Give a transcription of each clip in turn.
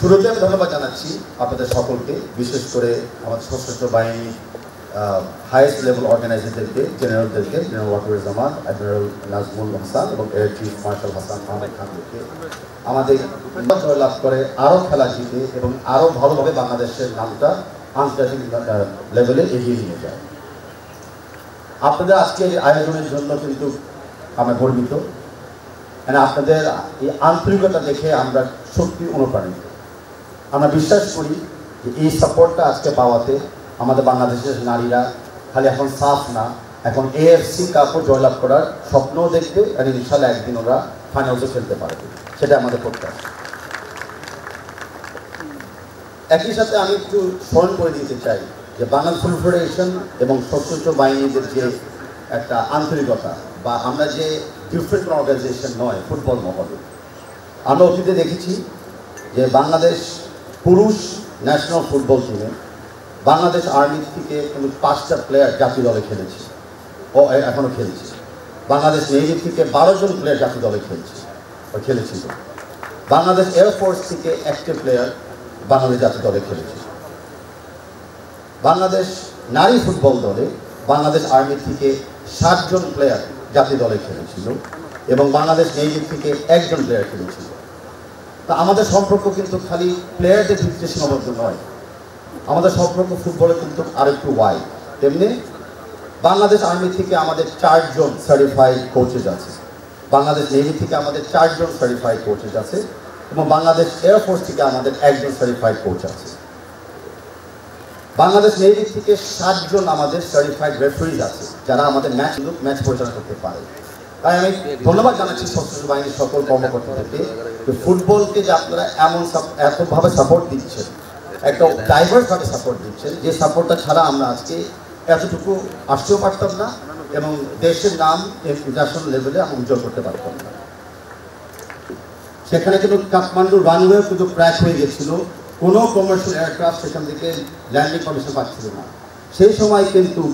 শুরুতে আমি ধন্যবাদ জানাচ্ছি আপনাদের সকলকে, বিশেষ করে আমাদের সশস্ত্র বাহিনী হাইয়েস্ট লেভেল অর্গানাইজারদেরকে, জেনারেলদেরকে, জেনারেল ওয়াকারুজ্জামান, অ্যাডমিরাল নাজমুল হাসান এবং air chief marshal Hasan Ahmed খানদেরকে আমাদের জয়লাভ করে আরও খেলা জিতে এবং আরও ভালোভাবে বাংলাদেশের নামটা আন্তর্জাতিক লেভেলে এগিয়ে নিয়ে যায়। আপনাদের আজকে এই আয়োজনের জন্য কিন্তু আমরা গর্বিত। আপনাদের এই আন্তরিকতা দেখে আমরা সত্যি অনুপ্রাণিত। আমরা বিশ্বাস করি যে এই সাপোর্টটা আজকে পাওয়াতে আমাদের বাংলাদেশের নারীরা খালি এখন সাফ না, এখন এএফসি কাপও জয়লাভ করার স্বপ্নও দেখবে আর ইনশাল্লাহ একদিন ওরা ফাইনালসও খেলতে পারবে, সেটা আমাদের প্রত্যাশা। একই সাথে আমি একটু স্মরণ করে দিতে চাই যে বাংলাদেশ ফুটবল ফেডারেশন এবং সশস্ত্র বাহিনীদের যে একটা আন্তরিকতা, বা আমরা যে ডিফারেন্ট অর্গানাইজেশন নয় ফুটবল মহলে। আমরা অতীতে দেখেছি যে বাংলাদেশ পুরুষ ন্যাশনাল ফুটবল টিমে বাংলাদেশ আর্মি থেকে কিন্তু 5টা প্লেয়ার জাতীয় দলে খেলেছে ও এখনও খেলছে। বাংলাদেশ নেভি থেকে 12 জন প্লেয়ার জাতীয় দলে খেলেছিল। বাংলাদেশ এয়ারফোর্স থেকে 1টি প্লেয়ার বাংলাদেশ জাতীয় দলে খেলেছে। বাংলাদেশ নারী ফুটবল দলে বাংলাদেশ আর্মি থেকে 60 জন প্লেয়ার জাতীয় দলে খেলেছিল এবং বাংলাদেশ নেভি থেকে 1 জন প্লেয়ার খেলেছিল। তা আমাদের সম্পর্ক কিন্তু খালি প্লেয়ারদের ভিত্তিতে সীমাবদ্ধ নয়, আমাদের সম্পর্ক ফুটবলে কিন্তু আরেকটু ওয়াইড। তেমনি বাংলাদেশ আর্মি থেকে আমাদের 4 জন সার্টিফাইড কোচেস আছে, বাংলাদেশ নেভি থেকে আমাদের 4 জন সার্টিফাইড কোচেস আছে এবং বাংলাদেশ এয়ারফোর্স থেকে আমাদের 1 জন সার্টিফাইড কোচ আছে। বাংলাদেশ নেভি থেকে 7 জন আমাদের সার্টিফাইড রেফারিজ আছে যারা আমাদের ম্যাচ পরিচালনা করতে পারে। তাই আমি ধন্যবাদ জানাচ্ছি সশস্ত্র বাহিনীর সকল কর্মকর্তাদেরকে যে ফুটবলকে যে আপনারা এতভাবে সাপোর্ট দিচ্ছেন, একটা ডাইভার্সভাবে সাপোর্ট দিচ্ছেন, যে সাপোর্টটা ছাড়া আমরা আজকে এতটুকু আসতেও পারতাম না এবং দেশের নাম ইন্টারন্যাশনাল লেভেলে আমরা উজ্জ্বল করতে পারতাম না। সেখানে কিন্তু কাঠমান্ডু রানওয়ে কিন্তু ক্র্যাশ হয়ে গেছিল, কোনো কমার্শিয়াল এয়ারক্রাফট সেখান থেকে ল্যান্ডিং পারমিশন পাচ্ছিল না। সেই সময় কিন্তু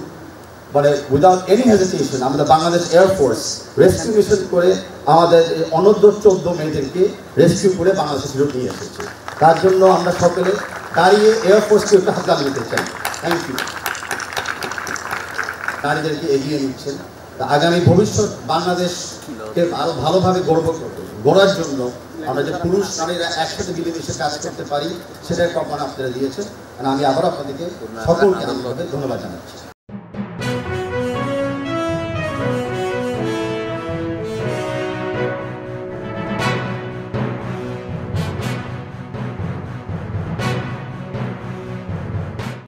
মানে উইদাউট এনি হেজিটেশন আমাদের বাংলাদেশ এয়ারফোর্স রেস্কিউ মিশন করে আমাদের অনূর্ধ্ব 14 মেয়েদেরকে রেস্কিউ করে বাংলাদেশে ফেরত নিয়ে এসেছে। তার জন্য আমরা সকলে দাঁড়িয়ে এয়ারফোর্সকে একটা হাত নিতে চাই। Thank you. নারীদেরকে এগিয়ে নিচ্ছেন। আগামী ভবিষ্যৎ বাংলাদেশকে আরো ভালোভাবে গড়ার জন্য আমরা যে পুরুষ নারীরা একসাথে মিলেমিশে কাজ করতে পারি সেটার কল্পনা আপনারা দিয়েছেন। আমি আবার আপনাদেরকে সকলকে ধন্যবাদ জানাচ্ছি।